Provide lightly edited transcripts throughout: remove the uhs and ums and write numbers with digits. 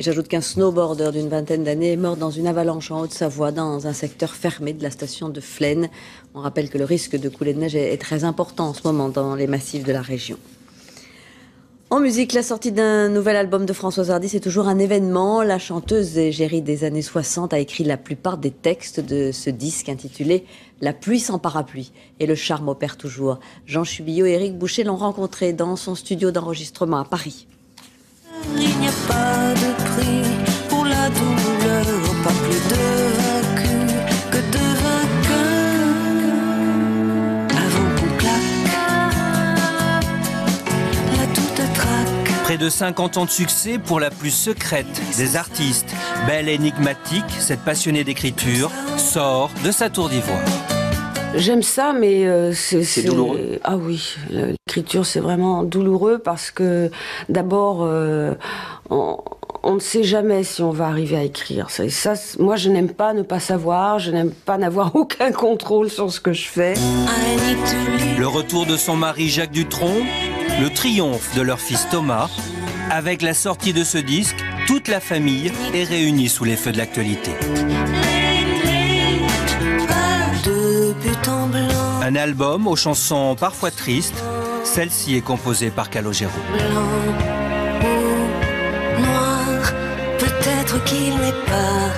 Et j'ajoute qu'un snowboarder d'une vingtaine d'années est mort dans une avalanche en Haute-Savoie, dans un secteur fermé de la station de Flaine. On rappelle que le risque de coulée de neige est très important en ce moment dans les massifs de la région. En musique, la sortie d'un nouvel album de Françoise Hardy, c'est toujours un événement. La chanteuse égérie des années 60 a écrit la plupart des textes de ce disque intitulé « La pluie sans parapluie ». Et le charme opère toujours. Jean Chubillot et Éric Boucher l'ont rencontré dans son studio d'enregistrement à Paris. Il n'y a pas de prix pour la douleur, pas plus de vaincu que de vainqueur. Avant qu'on claque, là tout traque. Près de 50 ans de succès pour la plus secrète des artistes. Belle et énigmatique, cette passionnée d'écriture sort de sa tour d'ivoire. J'aime ça, mais C'est douloureux. Ah oui, l'écriture c'est vraiment douloureux parce que d'abord on ne sait jamais si on va arriver à écrire. Ça, moi je n'aime pas ne pas savoir, je n'aime pas n'avoir aucun contrôle sur ce que je fais. Le retour de son mari Jacques Dutronc, le triomphe de leur fils Thomas. Avec la sortie de ce disque, toute la famille est réunie sous les feux de l'actualité. Un album aux chansons parfois tristes. Celle-ci est composée par Calogero. Blanc ou noir, peut-être qu'il n'est pas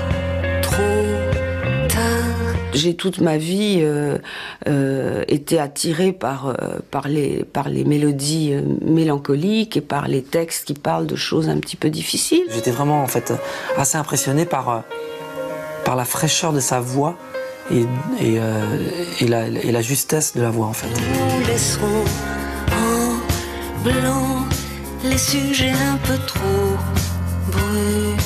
trop tard. J'ai toute ma vie été attirée par les mélodies mélancoliques et par les textes qui parlent de choses un petit peu difficiles. J'étais vraiment en fait assez impressionné par la fraîcheur de sa voix et la justesse de la voix en fait. Nous laisserons en blanc les sujets un peu trop brûlants.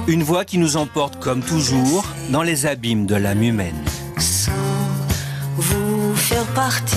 Une voix qui nous emporte comme toujours dans les abîmes de l'âme humaine. Sans vous faire partie